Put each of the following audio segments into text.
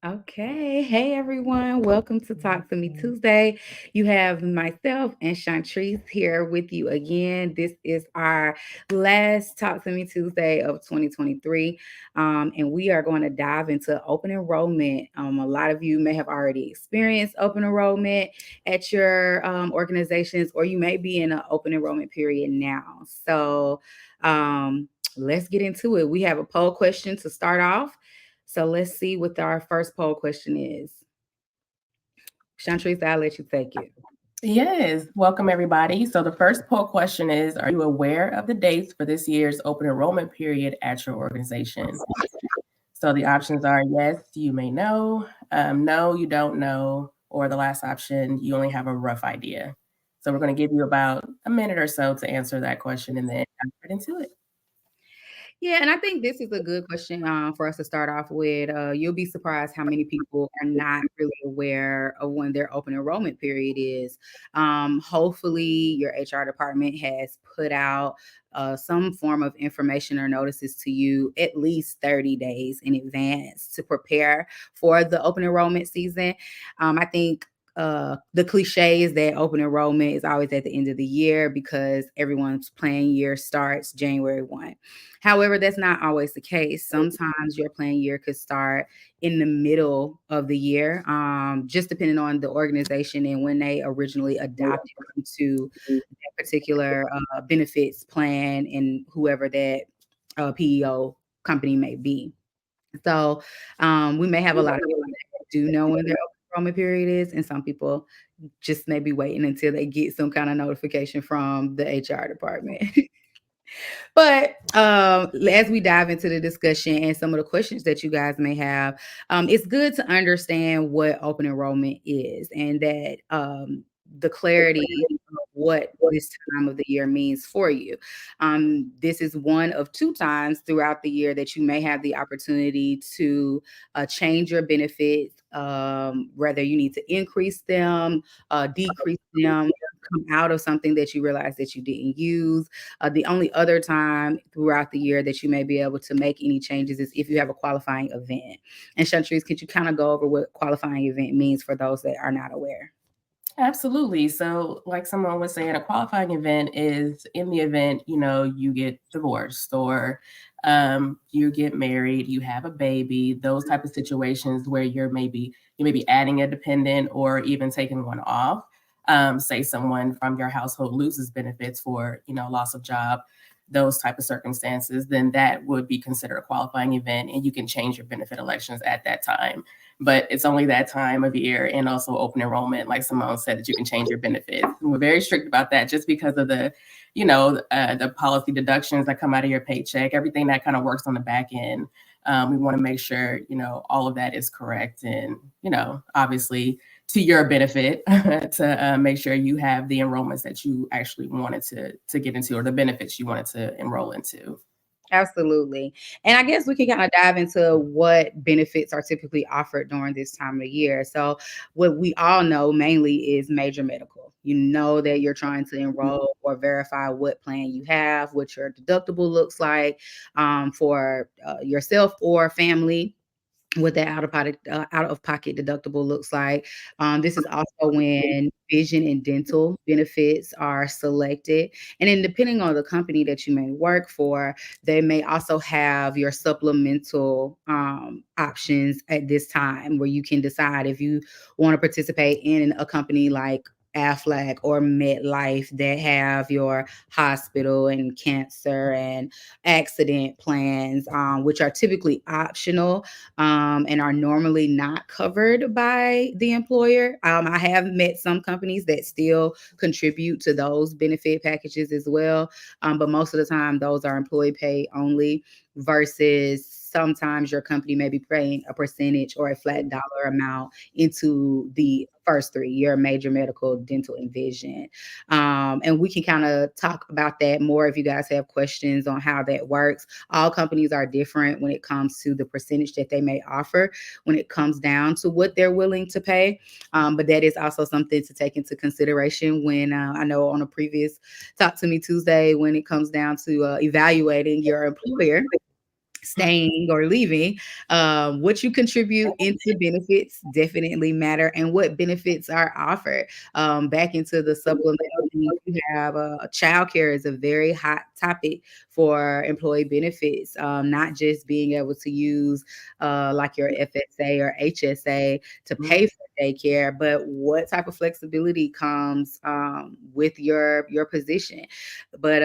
Okay. Hey, everyone. Welcome to Talk to Me Tuesday. You have myself and Shantrice here with you again. This is our last Talk to Me Tuesday of 2023. And we are going to dive into open enrollment. A lot of you may have already experienced open enrollment at your organizations, or you may be in an open enrollment period now. So, let's get into it. We have a poll question to start off. So let's see what our first poll question is. Shantrice, I'll let you take it. Yes, welcome everybody. So the first poll question is, are you aware of the dates for this year's open enrollment period at your organization? So the options are yes, you may know, no, you don't know, or the last option, you only have a rough idea. So we're going to give you about a minute or so to answer that question and then dive right into it. Yeah, and I think this is a good question for us to start off with. You'll be surprised how many people are not really aware of when their open enrollment period is. Hopefully, your HR department has put out some form of information or notices to you at least 30 days in advance to prepare for the open enrollment season. I think the cliche is that open enrollment is always at the end of the year because everyone's plan year starts January 1. However, that's not always the case. Sometimes your plan year could start in the middle of the year, just depending on the organization and when they originally adopted into that particular benefits plan and whoever that PEO company may be. So we may have a lot of people that do know when their open enrollment period is, and some people just may be waiting until they get some kind of notification from the HR department. But as we dive into the discussion and some of the questions that you guys may have, it's good to understand what open enrollment is and that the clarity of what this time of the year means for you. This is one of two times throughout the year that you may have the opportunity to change your benefits, whether you need to increase them, decrease them, come out of something that you realize that you didn't use. The only other time throughout the year that you may be able to make any changes is if you have a qualifying event. And Chantrice, could you kind of go over what qualifying event means for those that are not aware? Absolutely. So, like someone was saying, a qualifying event is in the event, you get divorced or you get married, you have a baby, those type of situations where you may be adding a dependent or even taking one off. Say someone from your household loses benefits for, loss of job, those type of circumstances, then that would be considered a qualifying event and you can change your benefit elections at that time. But it's only that time of year, and also open enrollment, like Simone said, that you can change your benefits. And we're very strict about that just because of the policy deductions that come out of your paycheck, everything that kind of works on the back end. We want to make sure, all of that is correct and, obviously to your benefit to make sure you have the enrollments that you actually wanted to get into or the benefits you wanted to enroll into. Absolutely. And I guess we can kind of dive into what benefits are typically offered during this time of year. So, what we all know mainly is major medical. You know that you're trying to enroll or verify what plan you have, what your deductible looks like for yourself or family, what that out of pocket deductible looks like. This is also when vision and dental benefits are selected. And then depending on the company that you may work for, they may also have your supplemental options at this time where you can decide if you want to participate in a company like Aflac or MetLife that have your hospital and cancer and accident plans, which are typically optional and are normally not covered by the employer. I have met some companies that still contribute to those benefit packages as well, but most of the time those are employee pay only versus sometimes your company may be paying a percentage or a flat dollar amount into the first three, your major medical, dental, and vision. And we can kind of talk about that more if you guys have questions on how that works. All companies are different when it comes to the percentage that they may offer when it comes down to what they're willing to pay. But that is also something to take into consideration when I know on a previous Talk to Me Tuesday, when it comes down to evaluating your employer staying or leaving, what you contribute into benefits definitely matter, and what benefits are offered. Back into the supplemental needs, you have childcare is a very hot topic for employee benefits. Not just being able to use like your FSA or HSA to pay for daycare, but what type of flexibility comes with your position. But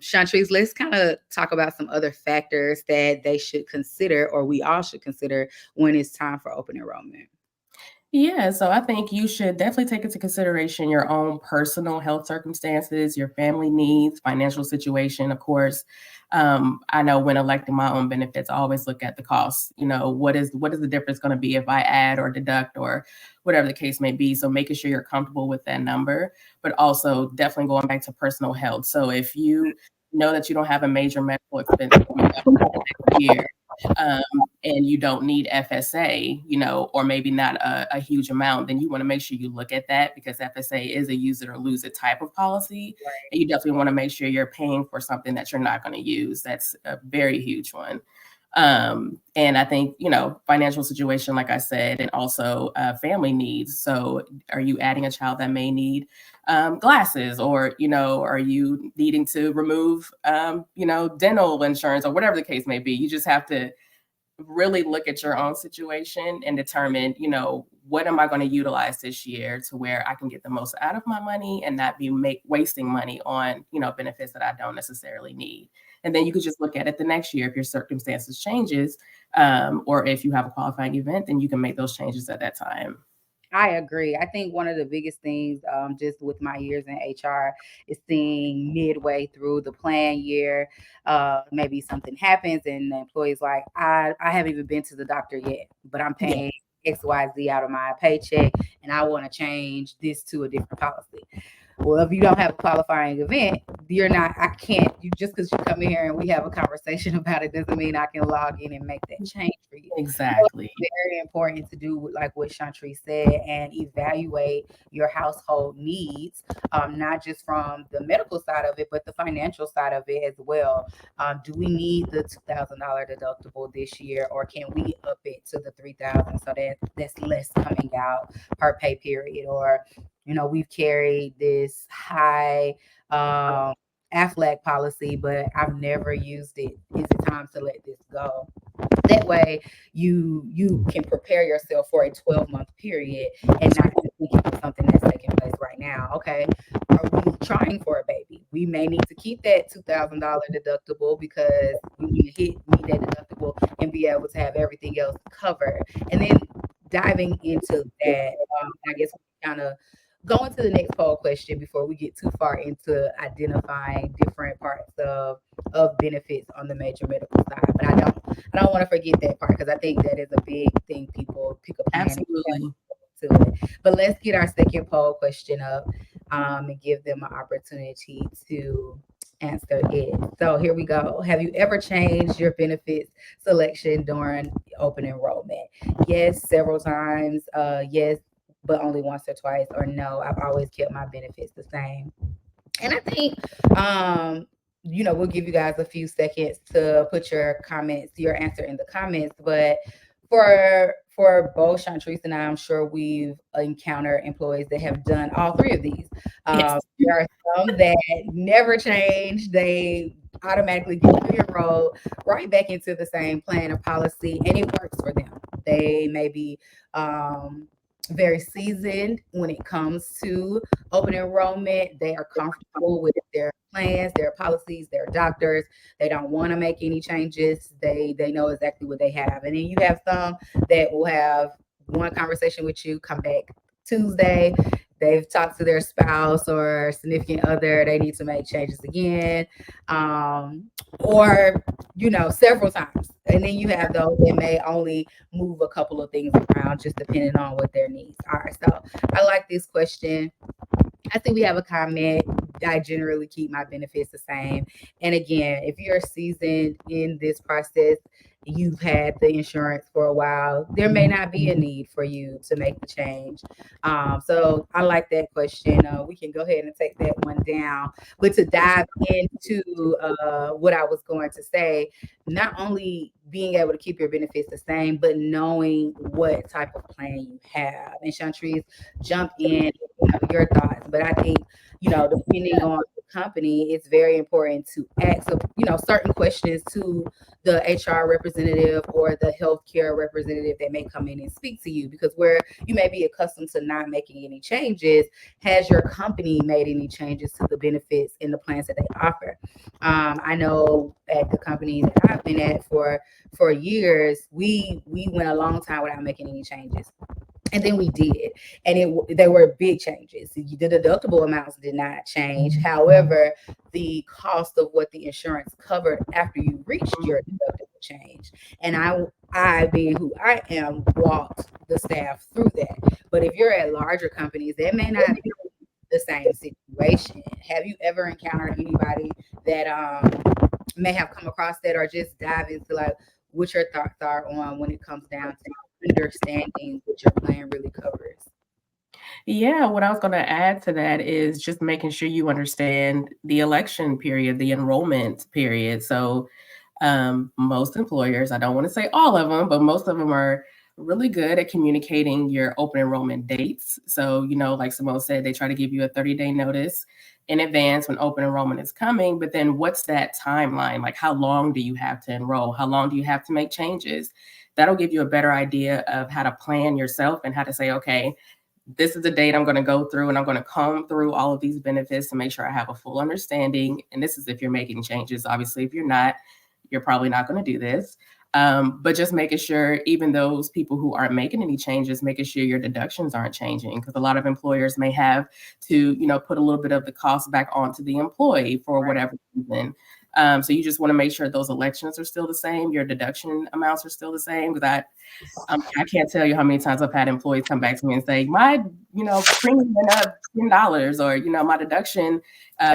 Chantrice, let's kind of talk about some other factors that they should consider, or we all should consider, when it's time for open enrollment. Yeah, so I think you should definitely take into consideration your own personal health circumstances, your family needs, financial situation, of course. I know when electing my own benefits, I always look at the costs. You know, what is the difference going to be if I add or deduct or whatever the case may be. So making sure you're comfortable with that number, but also definitely going back to personal health. So if you know that you don't have a major medical expense coming up in the next year, um, and you don't need FSA, you know, or maybe not a huge amount, then you want to make sure you look at that, because FSA is a use it or lose it type of policy. And you definitely want to make sure you're paying for something that you're not going to use. That's a very huge one. And I think, you know, financial situation, like I said, and also family needs. So are you adding a child that may need glasses, or, you know, are you needing to remove, you know, dental insurance or whatever the case may be? You just have to really look at your own situation and determine, you know, what am I going to utilize this year to where I can get the most out of my money and not be wasting money on, you know, benefits that I don't necessarily need. And then you could just look at it the next year if your circumstances changes, or if you have a qualifying event, then you can make those changes at that time. I agree. I think one of the biggest things, just with my years in HR, is seeing midway through the plan year, maybe something happens and the employee's like, I haven't even been to the doctor yet, but I'm Yeah, paying XYZ out of my paycheck and I want to change this to a different policy. Well, if you don't have a qualifying event, you're not, I can't, you just because you come in here and we have a conversation about it doesn't mean I can log in and make that change for you. So exactly. it's very important to do like what Chantry said and evaluate your household needs, not just from the medical side of it, but the financial side of it as well. Do we need the $2,000 deductible this year, or can we up it to the 3,000 so that that's less coming out per pay period? Or we've carried this high AFLAC policy, but I've never used it. Is it time to let this go? That way, you can prepare yourself for a 12-month period and not just thinking of something that's taking place right now. Okay, are we trying for a baby? We may need to keep that $2,000 deductible because we need to meet that deductible and be able to have everything else covered. And then diving into that, I guess we kind of go into the next poll question before we get too far into identifying different parts of benefits on the major medical side. But I don't want to forget that part because I think that is a big thing people pick a plan and Absolutely. to it. But let's get our second poll question up and give them an opportunity to answer it. So here we go. Have you ever changed your benefits selection during open enrollment? Yes, several times. Yes, but only once or twice. Or no, I've always kept my benefits the same. And I think, we'll give you guys a few seconds to put your answer in the comments. But for both Chantrice and I'm sure we've encountered employees that have done all three of these. Yes. There are some that never change. They automatically get re-enrolled right back into the same plan or policy, and it works for them. They may be very seasoned when it comes to open enrollment. They are comfortable with their plans, their policies, their doctors. They don't want to make any changes. They know exactly what they have. And then you have some that will have one conversation with you, come back Tuesday, they've talked to their spouse or significant other, they need to make changes again, or several times. And then you have those that may only move a couple of things around, just depending on what their needs are. So I like this question. I think we have a comment. I generally keep my benefits the same. And again, if you're seasoned in this process, you've had the insurance for a while, there may not be a need for you to make the change. So I like that question. We can go ahead and take that one down. But to dive into what I was going to say, not only being able to keep your benefits the same, but knowing what type of plan you have. And Chantrice, jump in, your thoughts. But I think, depending on the company, it's very important to ask, certain questions to the HR representative or the healthcare representative that may come in and speak to you, because where you may be accustomed to not making any changes, has your company made any changes to the benefits and the plans that they offer? I know at the company that I've been at for years, we went a long time without making any changes, and then we did, and they were big changes. The deductible amounts did not change. However, the cost of what the insurance covered after you reached your deductible changed. And I being who I am, walked the staff through that. But if you're at larger companies, that may not be the same situation. Have you ever encountered anybody that may have come across that, or just dive into like what your thoughts are on when it comes down to understanding what your plan really covers? Yeah, what I was going to add to that is just making sure you understand the election period, the enrollment period. So, most employers, I don't want to say all of them, but most of them are really good at communicating your open enrollment dates. So, like Simone said, they try to give you a 30-day notice in advance when open enrollment is coming. But then what's that timeline? Like, how long do you have to enroll? How long do you have to make changes? That'll give you a better idea of how to plan yourself and how to say, okay, this is the date I'm going to go through and I'm going to comb through all of these benefits to make sure I have a full understanding. And this is if you're making changes. Obviously, if you're not, you're probably not going to do this. But just making sure, even those people who aren't making any changes, making sure your deductions aren't changing, because a lot of employers may have to, put a little bit of the cost back onto the employee for Right. whatever reason. So you just want to make sure those elections are still the same, your deduction amounts are still the same. Because I can't tell you how many times I've had employees come back to me and say, my, premium went up $10, or, my deduction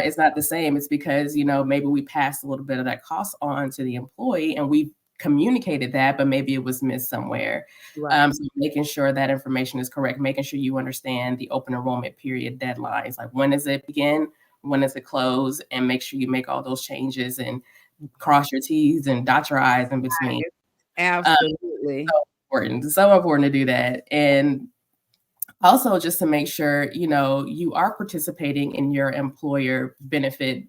is not the same. It's because, maybe we passed a little bit of that cost on to the employee and we communicated that, but maybe it was missed somewhere. Right. So making sure that information is correct, making sure you understand the open enrollment period deadlines, like when does it begin? When does it close? And make sure you make all those changes and cross your T's and dot your I's in between. Um, Absolutely. so important to do that. And also just to make sure, you are participating in your employer benefit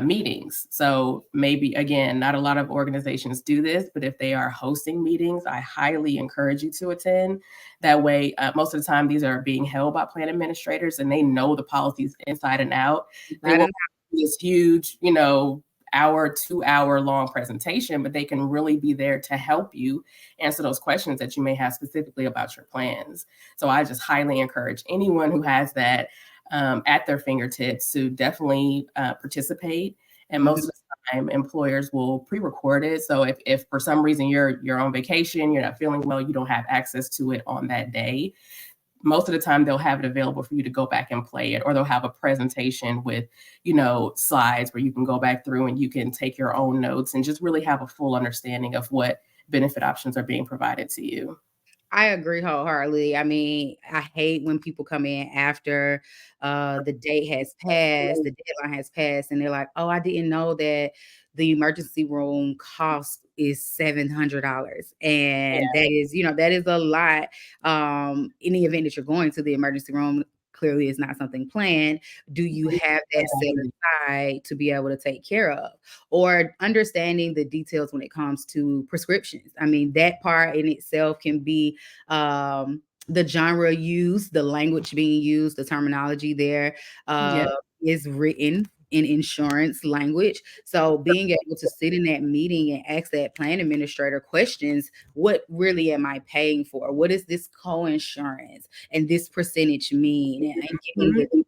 meetings. So maybe, again, not a lot of organizations do this, but if they are hosting meetings, I highly encourage you to attend. That way, most of the time, these are being held by plan administrators and they know the policies inside and out. They I won't don't do this huge, hour, 2 hour long presentation, but they can really be there to help you answer those questions that you may have specifically about your plans. So I just highly encourage anyone who has that at their fingertips to definitely participate. And Mhm. most of the time, employers will pre-record it. So if for some reason you're on vacation, you're not feeling well, you don't have access to it on that day, most of the time they'll have it available for you to go back and play it, or they'll have a presentation with, slides where you can go back through and you can take your own notes and just really have a full understanding of what benefit options are being provided to you. I agree wholeheartedly. I mean, I hate when people come in after the date has passed, the deadline has passed, and they're like, "Oh, I didn't know that the emergency room cost is $700." And Yeah, that is a lot. In the event that you're going to the emergency room, clearly is not something planned. Do you have that set aside to be able to take care of? Or understanding the details when it comes to prescriptions. I mean, that part in itself can be the genre used, the language being used, the terminology there uh, yeah, is written in insurance language. So being able to sit in that meeting and ask that plan administrator questions, what really am I paying for? What is this co-insurance and this percentage mean? And giving the Mhm.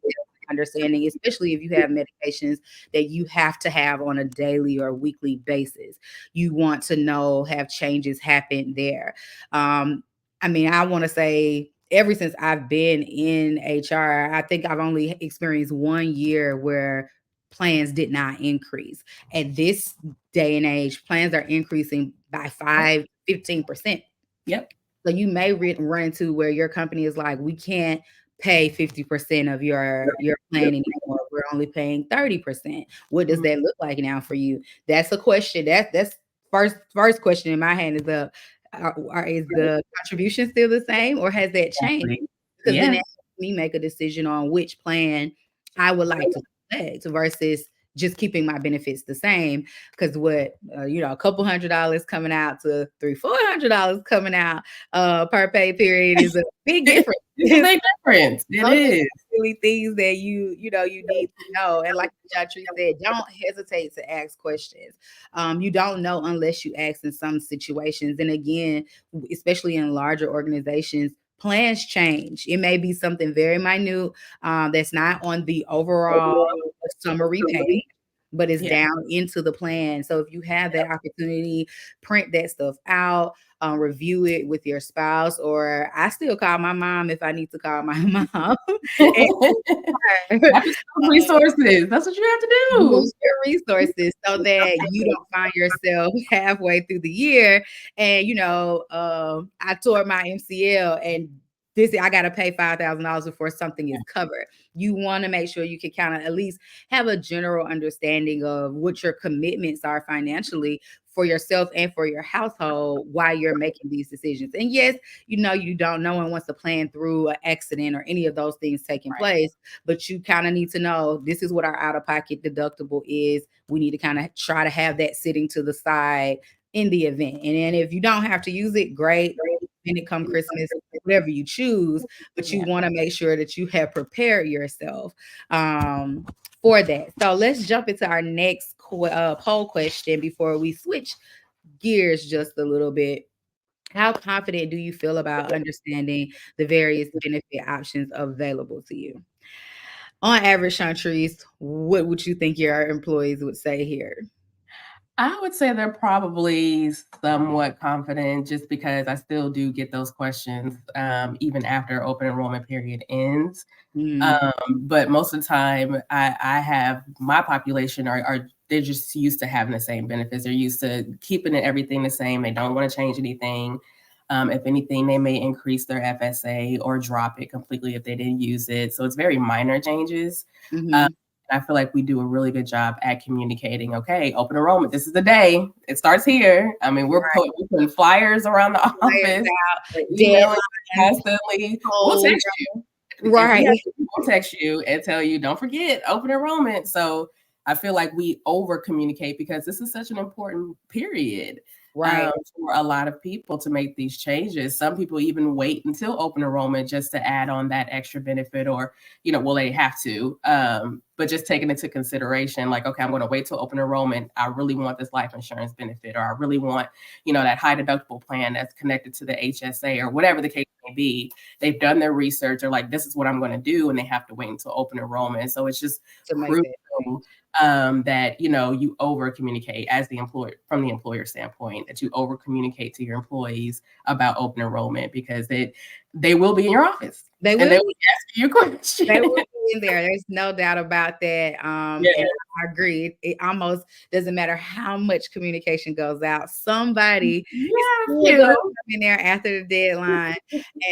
understanding, especially if you have medications that you have to have on a daily or weekly basis. You want to know, have changes happen there. I mean, I want to say ever since I've been in HR, I think I've only experienced 1 year where plans did not increase. At this day and age, plans are increasing by Yep. 5, 15%. Yep. So you may run into where your company is like, we can't pay 50% of your plan anymore. We're only paying 30%. What does Mhm. that look like now for you? That's a question. That's first question in my hand is is the contribution still the same or has that changed? Exactly. Because then Yeah. that helps me make a decision on which plan I would like to select versus just keeping my benefits the same. Because a couple $100 coming out to $300-400 coming out per pay period is a big difference. It's a big difference. It Those are is. really things that you need to know. And like Jatri said, don't hesitate to ask questions. You don't know unless you ask in some situations. And again, especially in larger organizations, plans change. It may be something very minute that's not on the overall summary page, but it's Yeah. down into the plan. So if you have that opportunity, print that stuff out, review it with your spouse, or I still call my mom if I need to call my mom. And After school resources, that's what you have to do. use your resources so that you don't find yourself halfway through the year and I tore my MCL and this I got to pay $5,000 before something is covered. You want to make sure you can kind of at least have a general understanding of what your commitments are financially for yourself and for your household while you're making these decisions. And yes, you don't, no one wants to plan through an accident or any of those things taking Right. place, but you kind of need to know this is what our out of pocket deductible is. We need to kind of try to have that sitting to the side in the event. And then if you don't have to use it, great. When it come Christmas, whatever you choose, but you Yeah. want to make sure that you have prepared yourself for that. So let's jump into our next poll question before we switch gears just a little bit. How confident do you feel about understanding the various benefit options available to you? On average, Chantrice, what would you think your employees would say here? I would say they're probably somewhat confident just because I still do get those questions, even after open enrollment period ends. Mm, But most of the time, I have my population are they're just used to having the same benefits. They're used to keeping everything the same. They don't want to change anything. If anything, they may increase their FSA or drop it completely if they didn't use it. So it's very minor changes. Um, mhm. I feel like we do a really good job at communicating. Okay, open enrollment. This is the day. It starts here. I mean, Right. we're putting flyers around the Flyers office. We're out, emailing deadlines, constantly. We'll polls. text you if we have Right. to. We'll text you and tell you, don't forget open enrollment. So I feel like we over communicate because this is such an important period Right. for a lot of people to make these changes. Some people even wait until open enrollment just to add on that extra benefit, or well, they have to. But just taking into consideration, like, okay, I'm going to wait till open enrollment. I really want this life insurance benefit, or I really want, that high deductible plan that's connected to the HSA, or whatever the case may be. They've done their research. They're like, this is what I'm going to do, and they have to wait until open enrollment. So it's just To make crucial that change. that you over communicate as the employer, from the employer standpoint, that you over communicate to your employees about open enrollment, because they will be in your office They and they will. will be asking you questions. They will be in there. There's no doubt about that. Yeah, And I agree. It almost doesn't matter how much communication goes out. Somebody is yeah, still gonna you. come in there after the deadline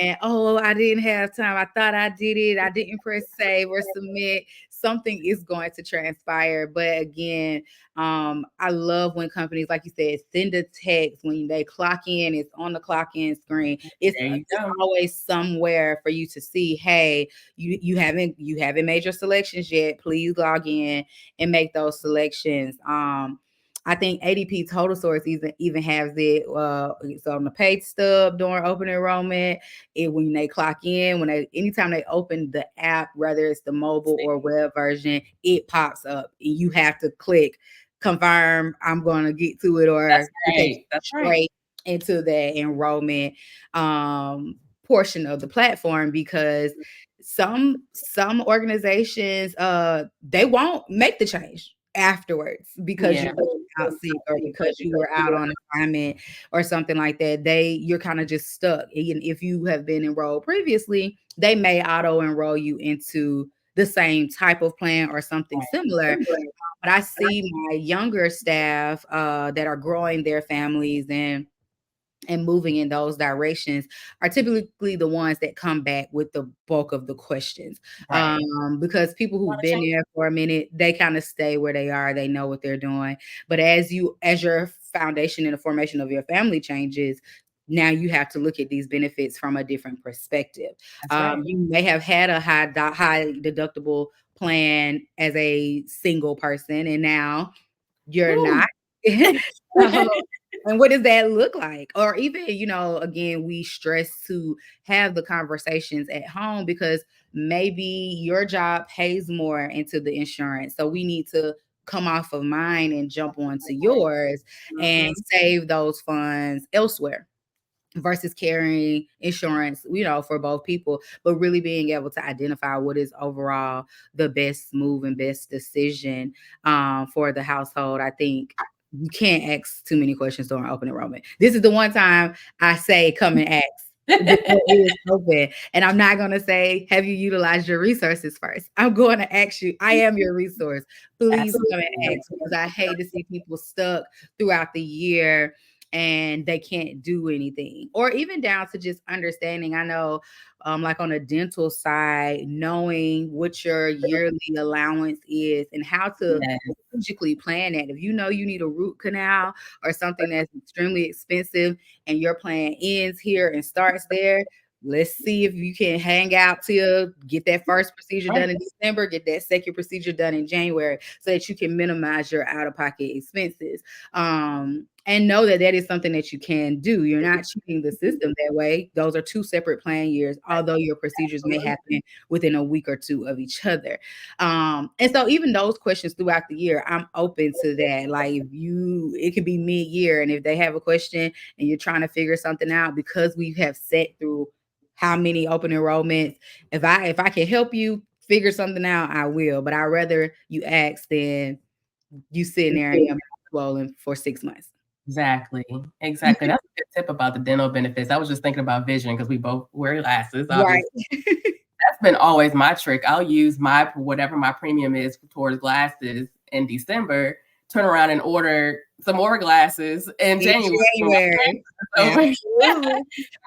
and oh, I didn't have time. I thought I did it. I didn't press save or submit. Something is going to transpire. But again, I love when companies, like you said, send a text when they clock in, it's on the clock in screen. It's There you it's go. always somewhere for you to see, hey, you haven't made your selections yet. Please log in and make those selections. I think ADP Total Source even has it. It's on the pay stub during open enrollment. When they clock in, anytime they open the app, whether it's the mobile or web version, it pops up. You have to click confirm. I'm going to get to it, That's or it takes right. you That's right. straight into the enrollment portion of the platform, because some organizations they won't make the change afterwards because Yeah. you were out sick or because you were out on assignment or something like that. You're kind of just stuck. And if you have been enrolled previously, they may auto enroll you into the same type of plan or something similar. But I see my younger staff that are growing their families and moving in those directions are typically the ones that come back with the bulk of the questions. Right. Because people who've Wanna been change? there for a minute, they kind of stay where they are. They know what they're doing. But as your foundation and the formation of your family changes, now you have to look at these benefits from a different perspective. That's right. You may have had a high deductible plan as a single person, and now you're Woo. not. So, and what does that look like? Or even, again, we stress to have the conversations at home because maybe your job pays more into the insurance. So we need to come off of mine and jump onto yours and Mhm. save those funds elsewhere versus carrying insurance, for both people, but really being able to identify what is overall the best move and best decision for the household. I think you can't ask too many questions during open enrollment. This is the one time I say come and ask before it is open. And I'm not going to say, have you utilized your resources first? I'm going to ask you, I am your resource. Please come and Absolutely. ask, because I hate to see people stuck throughout the year and they can't do anything, or even down to just understanding. I know, like on a dental side, knowing what your yearly allowance is and how to Yes. strategically plan that. If you know you need a root canal or something that's extremely expensive and your plan ends here and starts there, let's see if you can hang out till get that first procedure Right. done in December, get that second procedure done in January, so that you can minimize your out-of-pocket expenses. And know that that is something that you can do. You're not cheating the system that way. Those are two separate plan years, although your procedures may Absolutely. happen within a week or two of each other. And so even those questions throughout the year, I'm open to that. Like, it could be mid-year, and if they have a question and you're trying to figure something out, because we have set through how many open enrollments, if I can help you figure something out, I will. But I'd rather you ask than you sitting there and your mouth swollen for 6 months. Exactly. Exactly. That's a good tip about the dental benefits. I was just thinking about vision because we both wear glasses, Right. obviously. That's been always my trick. I'll use my whatever my premium is towards glasses in December, turn around and order some more glasses in In January when January. my glasses Absolutely.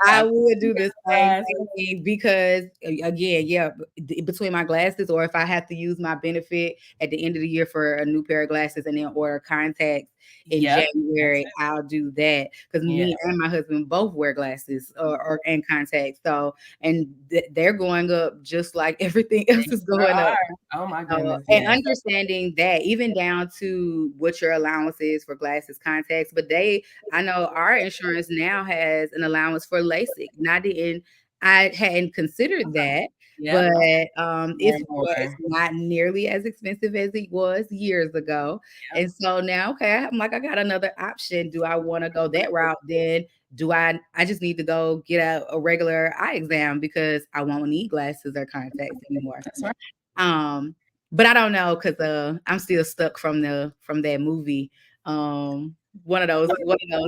are I over. would do the same Glasses. thing because, again, yeah, between my glasses, or if I have to use my benefit at the end of the year for a new pair of glasses and then order contacts in Yep. That's January, it. I'll do that because Yeah. me and my husband both wear glasses or and contacts. So, and they're going up just like everything They else is sure going up. are. Oh my goodness. And Yes. understanding that, even down to what your allowance is for glasses, contacts, but I know our insurance now has an allowance for LASIK. And I hadn't considered that, Yep. but More and it's more. not nearly as expensive as it was years ago. Yep. And so now, okay, I'm like, I got another option. Do I want to go that route? Then do I just need to go get a regular eye exam because I won't need glasses or contacts anymore. That's right. Um, but I don't know because I'm still stuck from that movie. One of those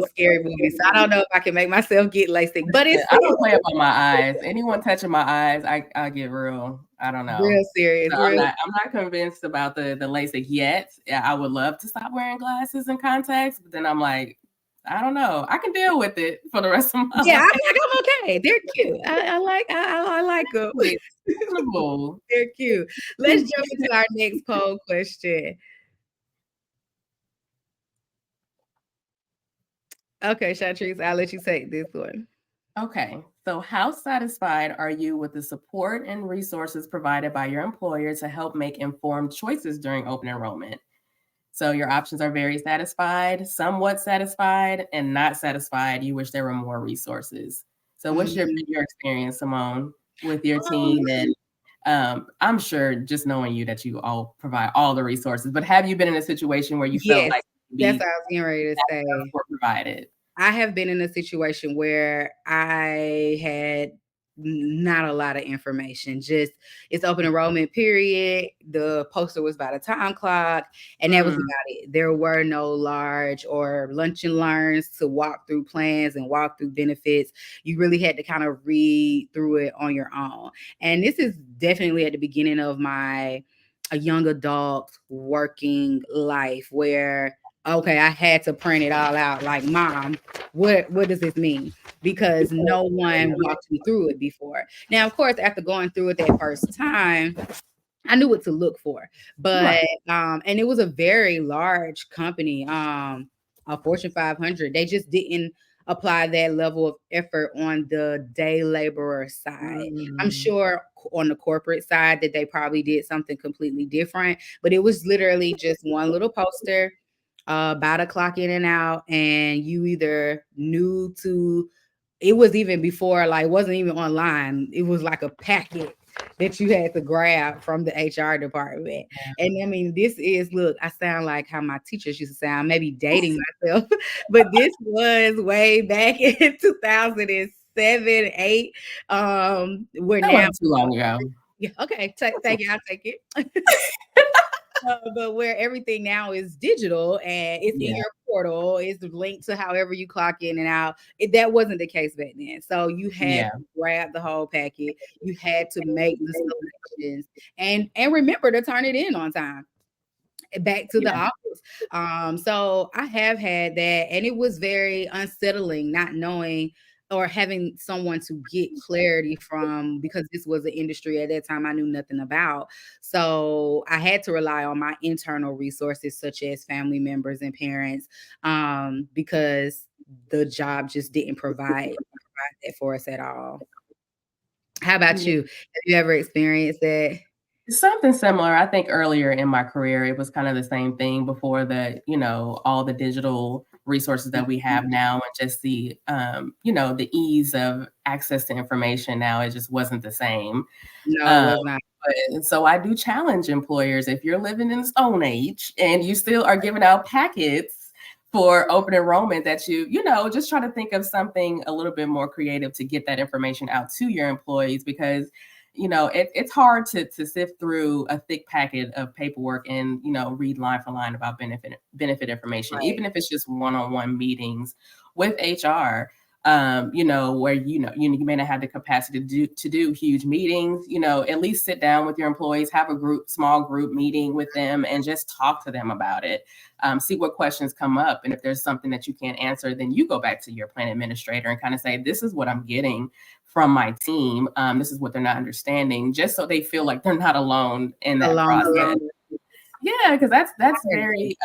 scary movies. So I don't know if I can make myself get LASIK, but Listen, it's I don't play about my eyes. Anyone touching my eyes, I get real. I don't know. real serious, So I'm real. not convinced about the LASIK yet. Yeah, I would love to stop wearing glasses and contacts, but then I'm like, I don't know. I can deal with it for the rest of my Yeah, I'm life. like, I'm okay. They're cute. I like them. It's reasonable. They're cute. Let's jump into our next poll question. Okay, Shatrice, I'll let you take this one. Okay. So how satisfied are you with the support and resources provided by your employer to help make informed choices during open enrollment? So your options are very satisfied, somewhat satisfied, and not satisfied. You wish there were more resources. So what's Mhm. your experience, Simone, with your Um, team? And I'm sure just knowing you that you all provide all the resources, but have you been in a situation where you felt yes, like that's maybe what I was getting ready to not enough say. were provided? I have been in a situation where I had not a lot of information. Just it's open enrollment period. The poster was by the time clock, and that was Mm, about it. There were no large or lunch and learns to walk through plans and walk through benefits. You really had to kind of read through it on your own. And this is definitely at the beginning of my a young adult working life where okay, I had to print it all out like, mom, what does this mean? Because no one walked me through it before. Now, of course, after going through it that first time, I knew what to look for. right. But and it was a very large company, a Fortune 500. They just didn't apply that level of effort on the day laborer side. I'm Mm, sure on the corporate side that they probably did something completely different, but it was literally just one little poster about a clock in and out, and you either knew to it was even before, like, wasn't even online. It was like a packet that you had to grab from the HR department. And I mean, this is look, I sound like how my teachers used to sound, maybe dating myself, but this was way back in 2007, 8. Where that now, wasn't too long ago. yeah, okay, thank you, I'll take it. But where everything now is digital and it's in Yeah, your portal, it's linked to however you clock in and out. That wasn't the case back then. So you had yeah, to grab the whole packet. You had to make the selections and remember to turn it in on time back to the yeah, office. So I have had that, and it was very unsettling not knowing or having someone to get clarity from because this was an industry at that time I knew nothing about. So I had to rely on my internal resources, such as family members and parents, because the job just didn't provide that for us at all. How about yeah. you? Have you ever experienced that? Something similar. I think earlier in my career, it was kind of the same thing before all the digital resources that we have Mhm. now and just the ease of access to information now, it just wasn't the same. No, it Um, was not. but so I do challenge employers, if you're living in the Stone Age and you still are giving out packets for open enrollment, that just try to think of something a little bit more creative to get that information out to your employees because it's hard to sift through a thick packet of paperwork and read line for line about benefit information, Right. even if it's just one-on-one meetings with HR. Where you may not have the capacity to do huge meetings. At least sit down with your employees, have a small group meeting with them, and just talk to them about it. See what questions come up, and if there's something that you can't answer, then you go back to your plan administrator and kind of say, "This is what I'm getting from my team. This is what they're not understanding," just so they feel like they're not alone in that Alone process. in Yeah, because that's I agree. very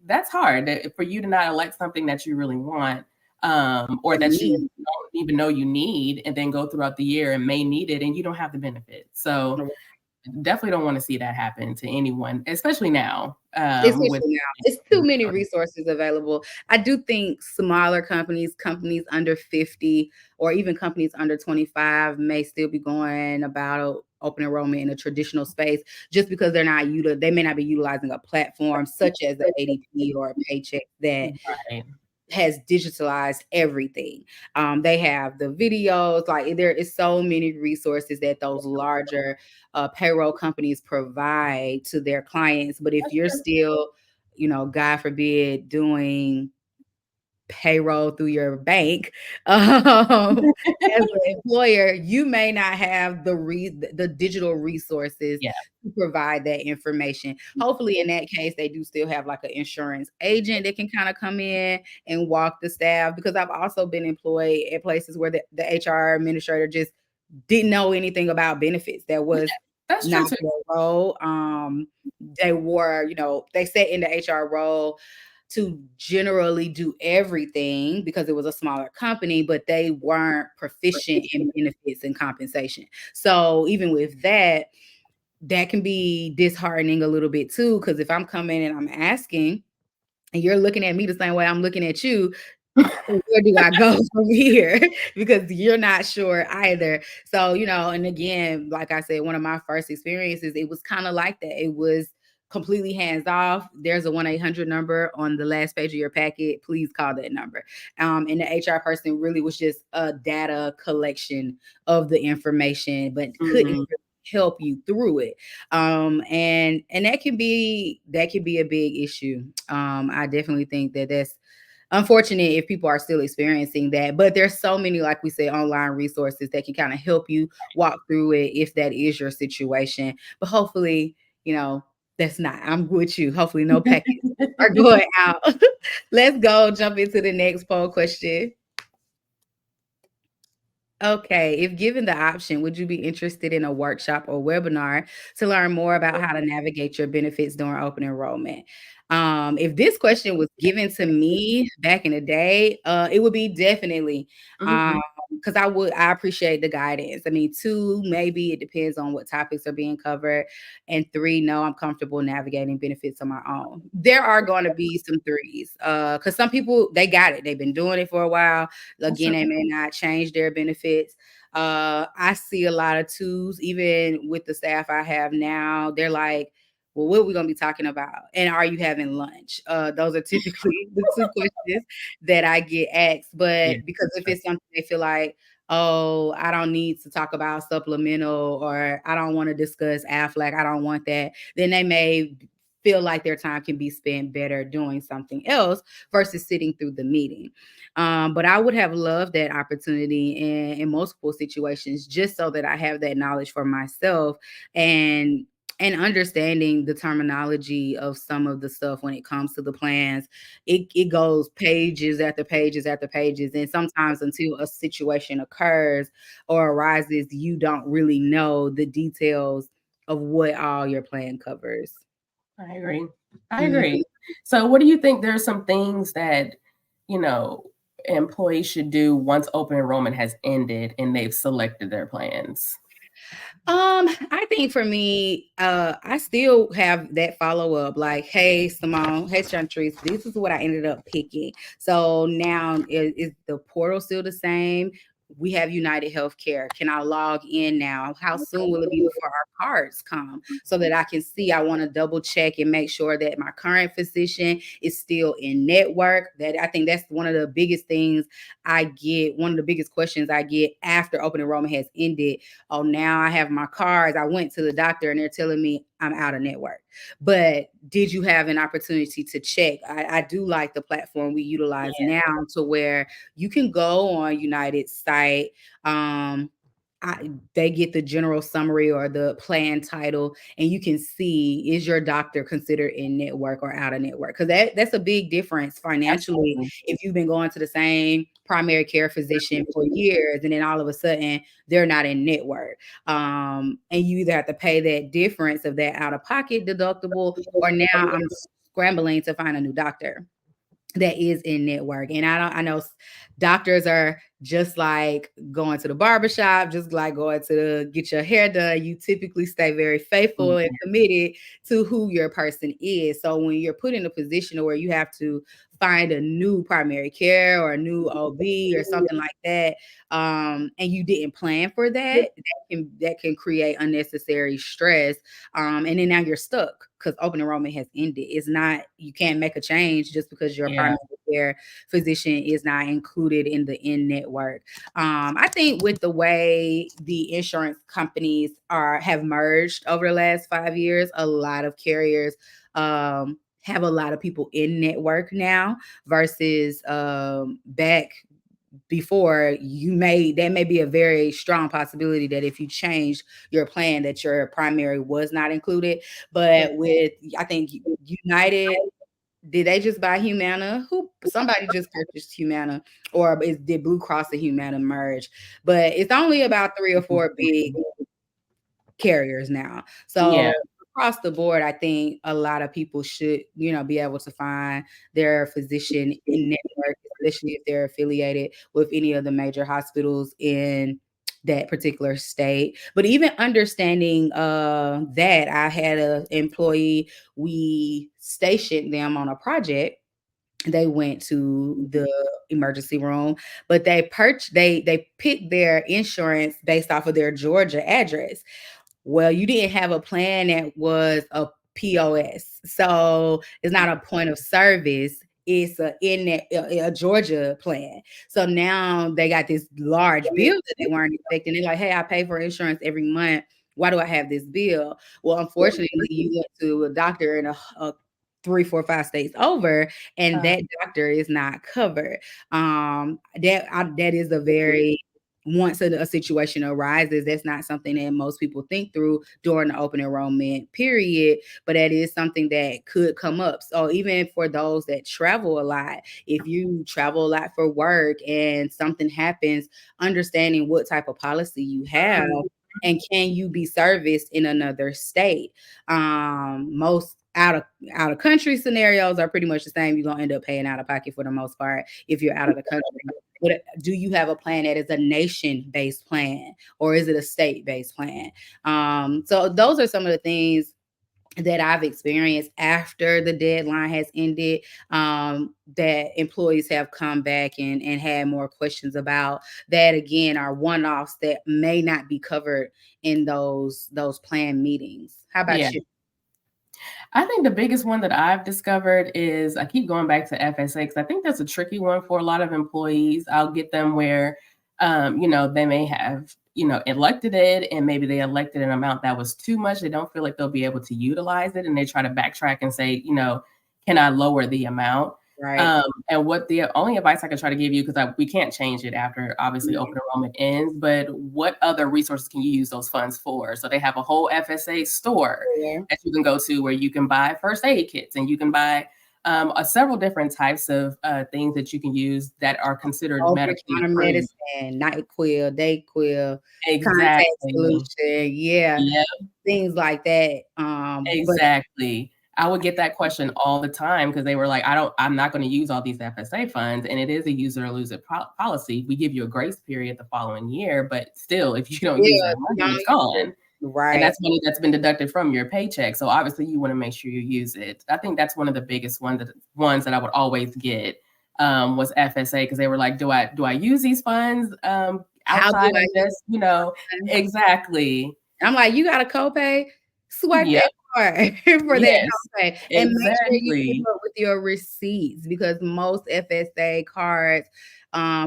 that's hard for you to not elect something that you really want, or And that you me. don't even know you need, and then go throughout the year and may need it, and you don't have the benefit. So definitely don't want to see that happen to anyone, especially now. With Especially now, it's too many resources available. I do think smaller companies, companies under 50, or even companies under 25 may still be going about open enrollment in a traditional space just because they may not be utilizing a platform such as the ADP or a Paychex that right, has digitalized everything. They have the videos, like there is so many resources that those larger payroll companies provide to their clients. But if that's you're true. still, God forbid, doing payroll through your bank, as an employer, you may not have the digital resources Yeah, to provide that information. Hopefully, in that case, they do still have like an insurance agent that can kind of come in and walk the staff. Because I've also been employed at places where the HR administrator just didn't know anything about benefits. That was that's true not too. their role. They were, they sat in the HR role to generally do everything because it was a smaller company, but they weren't proficient in benefits and compensation. So even with that, that can be disheartening a little bit too, because if I'm coming and I'm asking, and you're looking at me the same way I'm looking at you, where do I go from here? Because you're not sure either. So, and again, like I said, one of my first experiences, it was kind of like that. It was completely hands off. There's a 1-800 number on the last page of your packet. Please call that number. And the HR person really was just a data collection of the information, but couldn't Mhm. really help you through it. And that can be a big issue. I definitely think that that's unfortunate if people are still experiencing that, but there's so many, like we said, online resources that can kind of help you walk through it if that is your situation. But hopefully, you know, that's not. I'm with you. Hopefully, no packets are going out. Let's go jump into the next poll question. Okay, if given the option, would you be interested in a workshop or webinar to learn more about how to navigate your benefits during open enrollment? If this question was given to me back in the day, it would be definitely um, Mhm. because I appreciate the guidance. I mean, two, maybe it depends on what topics are being covered, and three, no, I'm comfortable navigating benefits on my own. There are going to be some threes, because some people they got it, they've been doing it for a while. That's Again, they may not change their benefits. I see a lot of twos, even with the staff I have now. They're like, well, what are we going to be talking about? And are you having lunch? Those are typically the two questions that I get asked. yeah. But because if it's something they feel like, oh, I don't need to talk about supplemental, or I don't want to discuss Aflac, I don't want that, then they may feel like their time can be spent better doing something else versus sitting through the meeting. But I would have loved that opportunity in multiple situations, just so that I have that knowledge for myself, and understanding the terminology of some of the stuff when it comes to the plans. It goes pages after pages after pages. And sometimes until a situation occurs or arises, you don't really know the details of what all your plan covers. I agree. I Mhm. agree. So what do you think there are some things that, you know, employees should do once open enrollment has ended and they've selected their plans? I think for me, I still have that follow up. Like, hey, Simone, hey, Chantrice, this is what I ended up picking. So now, is the portal still the same? We have United Healthcare. Can I log in now? How soon will it be before our cards come so that I can see? I want to double check and make sure that my current physician is still in network. That I think that's one of the biggest things I get. One of the biggest questions I get after open enrollment has ended. Oh, now I have my cards. I went to the doctor and they're telling me I'm out of network. But did you have an opportunity to check? I do like the platform we utilize Yeah, now, to where you can go on United's site. Um, they get the general summary or the plan title, and you can see, is your doctor considered in network or out of network? Because that's a big difference financially. absolutely. If you've been going to the same primary care physician for years, and then all of a sudden they're not in network, and you either have to pay that difference of that out of pocket deductible, or now I'm scrambling to find a new doctor that is in network. And I know doctors are just like going to the barbershop, just like going to get your hair done. You typically stay very faithful and Mhm. committed to who your person is. So when you're put in a position where you have to find a new primary care or a new OB or something like that, and you didn't plan for that, that can create unnecessary stress. And then now you're stuck because open enrollment has ended. It's not, you can't make a change just because your Yeah, primary care physician is not included in the in network. I think with the way the insurance companies have merged over the last 5 years, a lot of carriers have a lot of people in network now versus back before. That may be a very strong possibility that if you change your plan, that your primary was not included. yeah. But with, I think, United, did they just buy Humana? Who, somebody just purchased Humana, or did Blue Cross and Humana merge? But it's only about three or four big carriers now. Yeah, So across the board, I think a lot of people should, be able to find their physician in network, especially if they're affiliated with any of the major hospitals in that particular state. But even understanding that, I had an employee, we stationed them on a project. They went to the emergency room, but they picked their insurance based off of their Georgia address. Well, you didn't have a plan that was a POS. So it's not a point of service. It's a Georgia plan. So now they got this large bill that they weren't expecting. They're like, hey, I pay for insurance every month. Why do I have this bill? Well, unfortunately, you went to a doctor in a 3, 4, 5 states over, and Uh, that doctor is not covered. That is a very once a situation arises, that's not something that most people think through during the open enrollment period, but that is something that could come up. So even for those that travel a lot, if you travel a lot for work and something happens, understanding what type of policy you have and can you be serviced in another state. Most out of country scenarios are pretty much the same. You're gonna end up paying out of pocket for the most part if you're out of the country. But do you have a plan that is a nation-based plan or is it a state-based plan? So those are some of the things that I've experienced after the deadline has ended, that employees have come back and had more questions about that again are one-offs that may not be covered in those planned meetings. How yeah. about you? I think the biggest one that I've discovered is I keep going back to FSA because I think that's a tricky one for a lot of employees. I'll get them where, they may have, elected it and maybe they elected an amount that was too much. They don't feel like they'll be able to utilize it and they try to backtrack and say, can I lower the amount? Right. And what the only advice I can try to give you, because we can't change it after obviously Mhm. open enrollment ends, but what other resources can you use those funds for? So they have a whole FSA store Yeah. that you can go to where you can buy first aid kits and you can buy several different types of things that you can use that are considered medically Over-the-counter approved. medicine, NyQuil, DayQuil, contact Exactly. solution, yeah, Yeah, things like that, but exactly. I would get that question all the time because they were like, I'm not going to use all these FSA funds. And it is a use it or lose it policy. We give you a grace period the following year, but still, if you don't use yeah, that you money, don't it's use it. gone. And Right. that's money that's been deducted from your paycheck. So obviously you want to make sure you use it. I think that's one of the biggest ones that I would always get was FSA because they were like, do I use these funds How outside do I of use just, it? exactly. I'm like, "You got a copay? Swipe Yep. that card for that Yes. copay, and make sure you keep Exactly. up with your receipts because most FSA cards,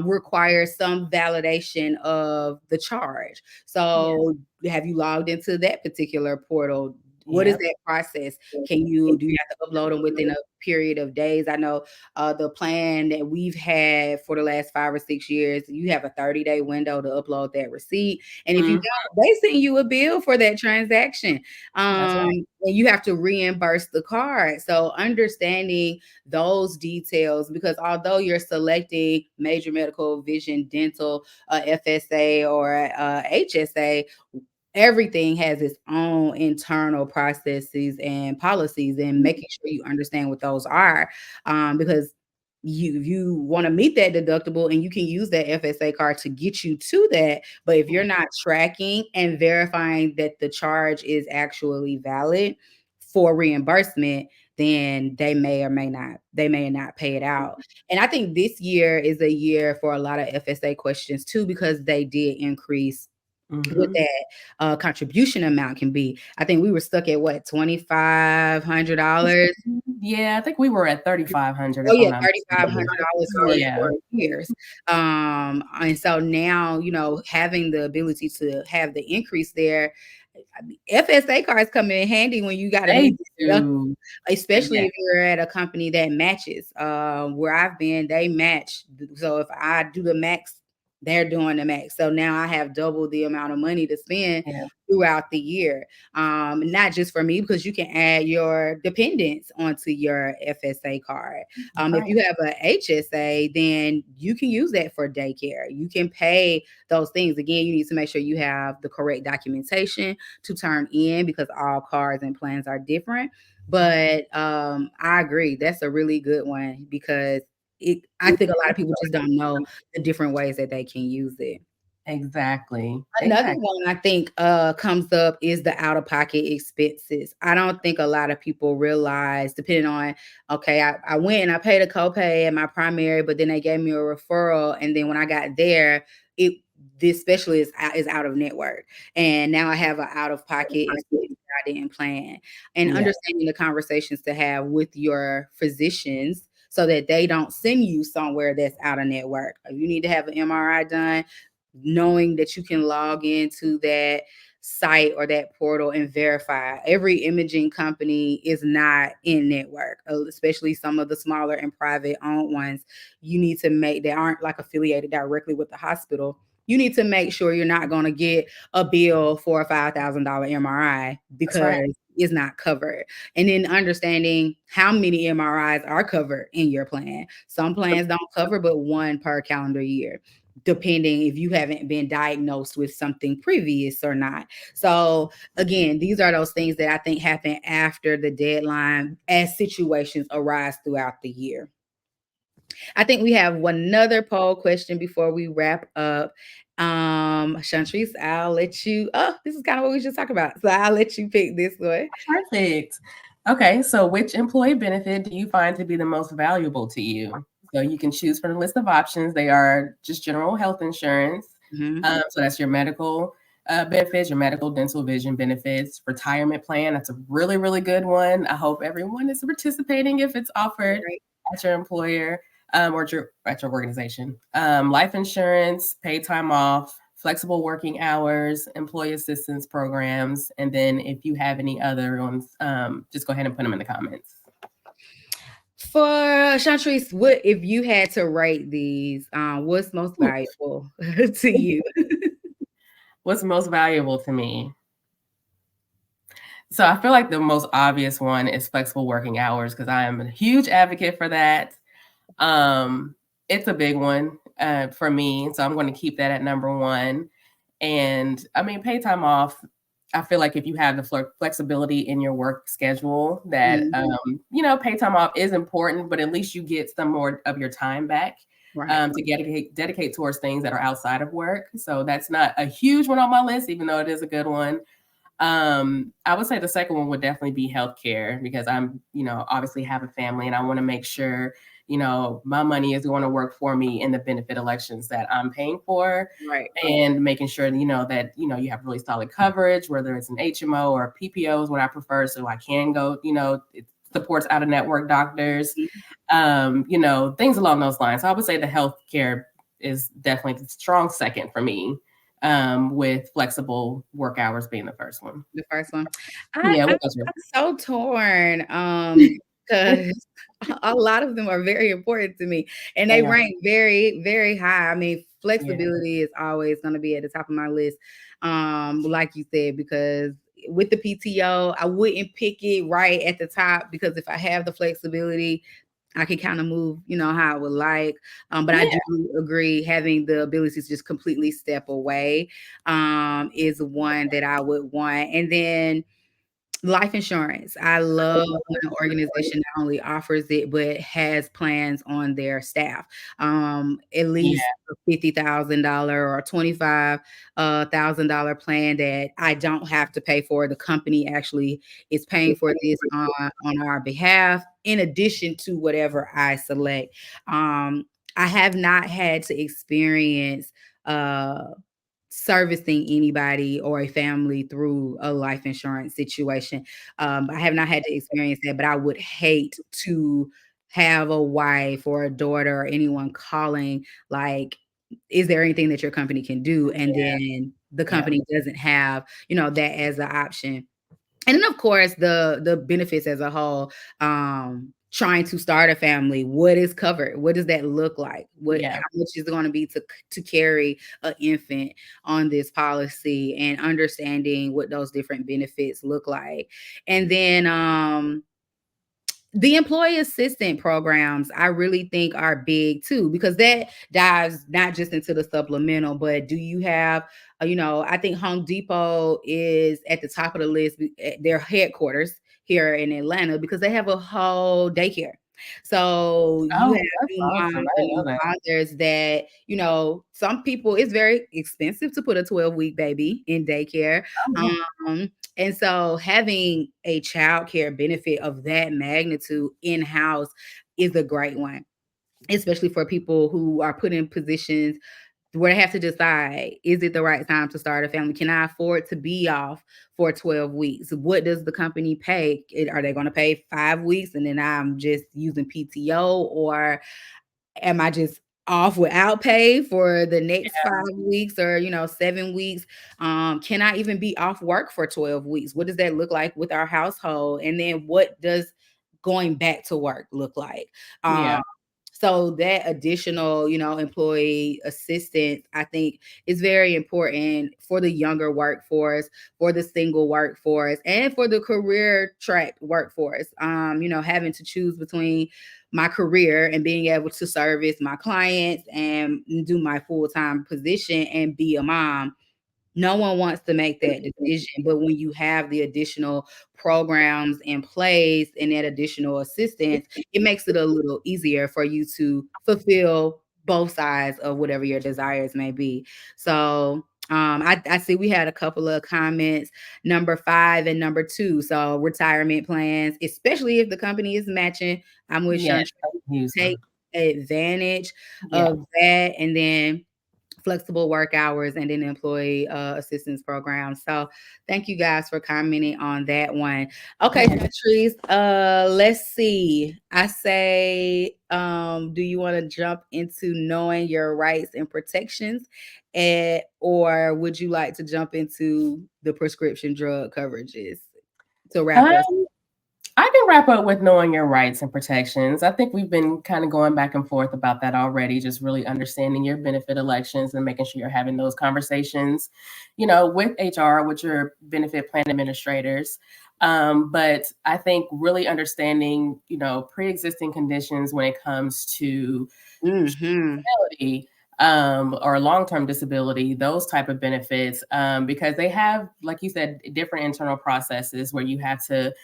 require some validation of the charge. Yes. So, have you logged into that particular portal? What is Yep. that process? Do you have to upload them within a period of days? I know, the plan that we've had for the last 5 or 6 years, you have a 30-day window to upload that receipt, and if you Mhm. don't, they send you a bill for that transaction, That's right. and you have to reimburse the card. So understanding those details, because although you're selecting major medical, vision, dental, FSA or HSA, everything has its own internal processes and policies, and making sure you understand what those are, because you want to meet that deductible and you can use that FSA card to get you to that. But if you're not tracking and verifying that the charge is actually valid for reimbursement, then they may not pay it out. And I think this year is a year for a lot of FSA questions too, because they did increase what Mhm. that contribution amount can be. I think we were stuck at what, $2,500? Yeah, I think we were at 3,500 Oh if I'm yeah, not mistaken. $3,500 Yeah. for years. And so now, having the ability to have the increase there, I mean, FSA cards come in handy when you gotta They meet the deductible, do. especially Yeah. if you're at a company that matches. Where I've been, they match. So if I do the max, they're doing the max. So now I have double the amount of money to spend Yeah. throughout the year. Not just for me, because you can add your dependents onto your FSA card. That's If right. you have a HSA, then you can use that for daycare. You can pay those things. Again, you need to make sure you have the correct documentation to turn in because all cards and plans are different. But I agree. That's a really good one because I think a lot of people just don't know the different ways that they can use it. Exactly. Another Exactly. one I think, comes up is the out-of-pocket expenses. I don't think a lot of people realize, depending on, okay, I went and I paid a copay at my primary, but then they gave me a referral, and then when I got there, it this specialist is out of network, and now I have an out-of-pocket expense that I didn't plan. And Yeah, understanding the conversations to have with your physicians so that they don't send you somewhere that's out of network. If you need to have an MRI done, knowing that you can log into that site or that portal and verify. Every imaging company is not in network, especially some of the smaller and private owned ones. You need to make, they aren't like affiliated directly with the hospital. You need to make sure you're not going to get a bill for a $5,000 MRI that's right. because it's not covered. And then understanding how many MRIs are covered in your plan. Some plans don't cover but one per calendar year, depending if you haven't been diagnosed with something previous or not. So again, these are those things that I think happen after the deadline as situations arise throughout the year. I think we have one another poll question before we wrap up. Chantrice, I'll let you, oh, this is kind of what we just talked about. So I'll let you pick this one. Perfect. Okay, so which employee benefit do you find to be the most valuable to you? So you can choose from a list of options. They are just general health insurance. Mhm. So that's your medical benefits, your medical, dental, vision benefits, retirement plan. That's a really, really good one. I hope everyone is participating if it's offered Right. at your employer or at your organization. Life insurance, paid time off, flexible working hours, employee assistance programs, and then if you have any other ones, just go ahead and put them in the comments. For Chantrice, what if you had to rate these? What's most Ooh, valuable to you? what's most valuable to me? So I feel like the most obvious one is flexible working hours because I am a huge advocate for that. Um, it's a big one for me, so I'm going to keep that at number one. And I mean, pay time off. I feel like if you have the flexibility in your work schedule, that Mhm. pay time off is important, but at least you get some more of your time back Right. to dedicate towards things that are outside of work. So that's not a huge one on my list, even though it is a good one. I would say the second one would definitely be healthcare because I'm, obviously have a family and I want to make sure, my money is going to work for me in the benefit elections that I'm paying for Right. and making sure, that, you have really solid coverage, whether it's an HMO or PPO is what I prefer. So I can go, it supports out of network doctors, Mhm. things along those lines. So I would say the healthcare is definitely the strong second for me with flexible work hours being the first one. The first one. Yeah, I'm what was your so torn, 'cause a lot of them are very important to me, and they They are, rank very, very high. I mean, yeah, flexibility is always gonna be at the top of my list, like you said, because with the PTO, I wouldn't pick it right at the top because if I have the flexibility, I can kind of move, how I would like. But I yeah, do agree having the ability to just completely step away is one that I would want. And then life insurance. I love when an organization not only offers it, but has plans on their staff. At yeah, least a $50,000 or $25,000 plan that I don't have to pay for. The company actually is paying for this on our behalf, in addition to whatever I select. I have not had to experience uh servicing anybody or a family through a life insurance situation. I have not had to experience that, but I would hate to have a wife or a daughter or anyone calling like, "Is there anything that your company can do?" And yeah, then the yeah, company doesn't have, that as an option. And then of course the benefits as a whole, trying to start a family, what is covered, what does that look like, what, yeah, how much is it going to be to carry an infant on this policy, and understanding what those different benefits look like. And then the employee assistant programs, I really think are big too, because that dives not just into the supplemental, but do you have, I think Home Depot is at the top of the list, at their headquarters here in Atlanta, because they have a whole daycare. So you have Oh, that's new moms awesome. I and didn't new know that. fathers that, some people it's very expensive to put a 12-week baby in daycare. Oh, yeah. And so having a childcare benefit of that magnitude in-house is a great one, especially for people who are put in positions where they have to decide, is it the right time to start a family? Can I afford to be off for 12 weeks? What does the company pay? Are they going to pay 5 weeks and then I'm just using PTO, or am I just off without pay for the next Yeah. 5 weeks or 7 weeks? Can I even be off work for 12 weeks? What does that look like with our household? And then what does going back to work look like? Um, Yeah. so that additional, employee assistance, I think is very important for the younger workforce, for the single workforce, and for the career track workforce. Having to choose between my career and being able to service my clients and do my full-time position and be a mom. No one wants to make that decision, but when you have the additional programs in place and that additional assistance, it makes it a little easier for you to fulfill both sides of whatever your desires may be. So, I see we had a couple of comments, number 5 and number 2. So retirement plans, especially if the company is matching, I'm with Yes, Shantra, I can use take them. advantage Yeah. of that, and then flexible work hours, and then employee assistance programs. So thank you guys for commenting on that one. Okay, Yeah. Patrice, let's see. I say, do you want to jump into knowing your rights and protections? Or would you like to jump into the prescription drug coverages to wrap us? Um, I can wrap up with knowing your rights and protections. I think we've been kind of going back and forth about that already, just really understanding your benefit elections and making sure you're having those conversations, with HR, with your benefit plan administrators. But I think really understanding, pre-existing conditions when it comes to Mm-hmm. disability, or long-term disability, those type of benefits, because they have, like you said, different internal processes where you have to,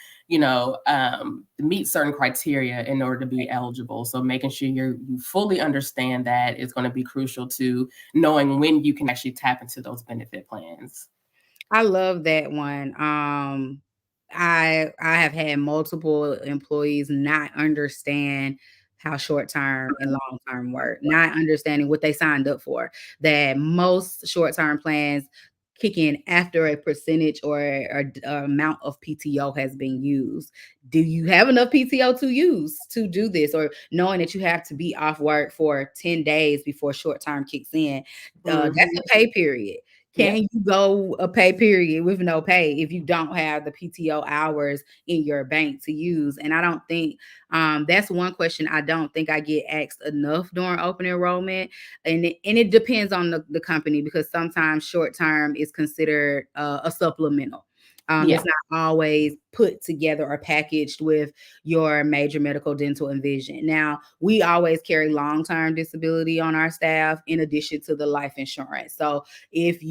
meet certain criteria in order to be eligible. So making sure you fully understand that is going to be crucial to knowing when you can actually tap into those benefit plans. I love that one. I have had multiple employees not understand how short term and long term work, not understanding what they signed up for. That most short term plans kick in after a percentage or amount of PTO has been used. Do you have enough PTO to use to do this? Or knowing that you have to be off work for 10 days before short term kicks in, that's Mhm. a pay period. Yep. Can you go a pay period with no pay if you don't have the PTO hours in your bank to use? And I don't think that's one question I don't think I get asked enough during open enrollment. And it depends on the company, because sometimes short term is considered a supplemental. Yeah. It's not always put together or packaged with your major medical, dental, and vision. Now, we always carry long term disability on our staff in addition to the life insurance. So if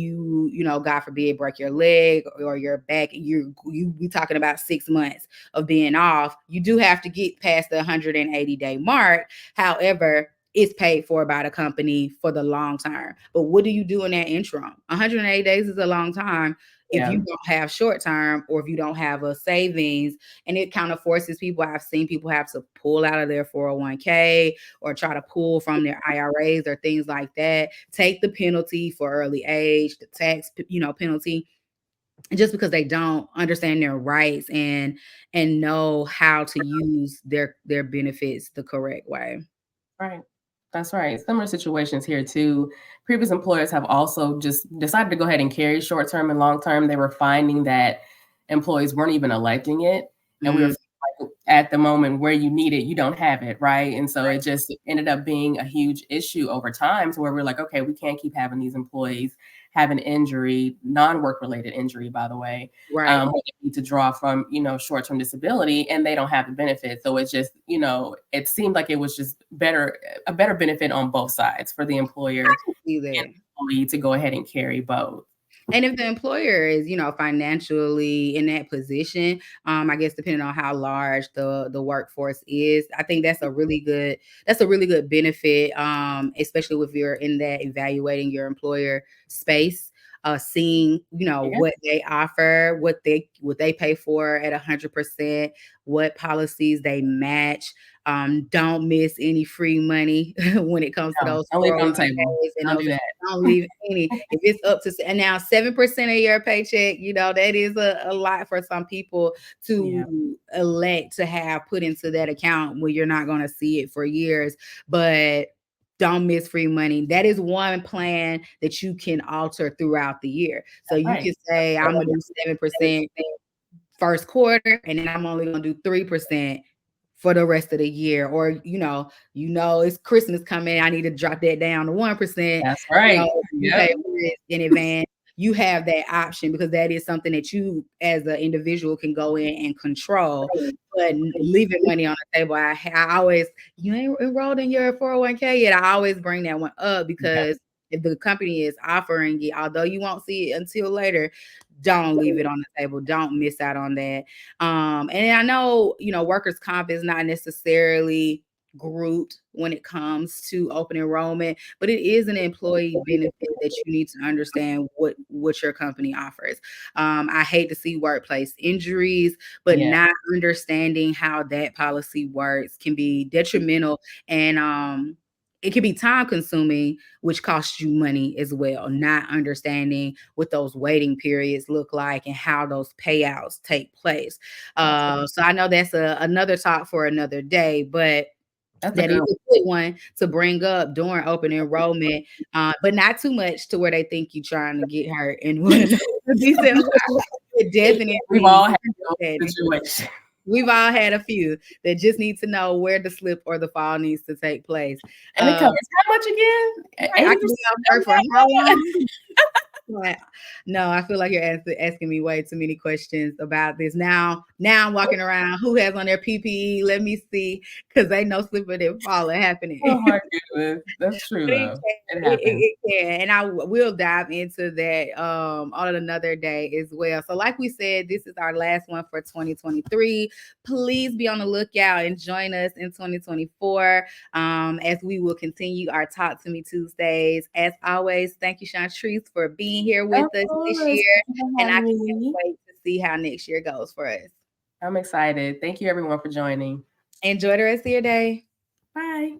God forbid, break your leg or your back, you be talking about 6 months of being off, you do have to get past the 180-day mark. However, it's paid for by the company for the long term. But what do you do in that interim? 180 days is a long time if Yeah. you don't have short term, or if you don't have a savings. And it kind of forces people. I've seen people have to pull out of their 401k or try to pull from their IRAs or things like that, take the penalty for early age, the tax, penalty, just because they don't understand their rights and know how to use their benefits the correct way. Right. That's right. Similar situations here too. Previous employers have also just decided to go ahead and carry short term and long term. They were finding that employees weren't even electing it. And we were Mm, like, at the moment where you need it, you don't have it. Right. And so it just ended up being a huge issue over time to where we're like, okay, we can't keep having these employees have an injury, non work related injury, by the way, right. what they need to draw from, short-term disability, and they don't have the benefit. So it's just, it seemed like it was just a better benefit on both sides for the employer See and that. the employee to go ahead and carry both. And if the employer is, financially in that position, I guess depending on how large the workforce is, I think that's a really good benefit, especially if you're in that evaluating your employer space. Seeing Yeah. what they offer, what they pay for at 100%, what policies they match. Don't miss any free money when it comes to No, those don't leave it on the table. 401ks and Don't those. do that. Don't leave any. If it's up to and now 7% of your paycheck, that is a lot for some people Yeah, to elect to have put into that account where you're not going to see it for years. But don't miss free money. That is one plan that you can alter throughout the year. So that's you right. can say, I'm gonna do 7% first quarter, and then I'm only gonna do 3% for the rest of the year. Or, it's Christmas coming. I need to drop that down to 1%. That's right. You Yep. pay for it in advance. You have that option because that is something that you as an individual can go in and control. But leaving money on the table, I always, you ain't enrolled in your 401k yet. I always bring that one up Yep. because if the company is offering it, although you won't see it until later, don't leave it on the table. Don't miss out on that. And I know, workers' comp is not necessarily grouped when it comes to open enrollment, but it is an employee benefit that you need to understand what your company offers. I hate to see workplace injuries, but Yeah, not understanding how that policy works can be detrimental, and it can be time consuming, which costs you money as well, not understanding what those waiting periods look like and how those payouts take place. absolutely. So I know that's another talk for another day, but That's a that is good one. a good one to bring up during open enrollment, but not too much to where they think you're trying to get hurt and want to know the details. But We've definitely all had those understanding. situations. We've all had a few that just need to know where the slip or the fall needs to take place. And it Uh, covers how much again? right, I can be 80%? off work for how long? Right. No, I feel like you're asking me way too many questions about this. Now I'm walking around. Who has on their PPE? Let me see, because they know slipping and falling happening. Oh my goodness. That's true But it though. can, It it, happens. it it can, and will dive into that on another day as well. So, like we said, this is our last one for 2023. Please be on the lookout and join us in 2024 as we will continue our Talk to Me Tuesdays. As always, thank you, Chantrice, for being here Of with us this course. year, Thank you for and I having can't me. wait to see how next year goes for us. I'm excited. Thank you everyone for joining. Enjoy the rest of your day. Bye.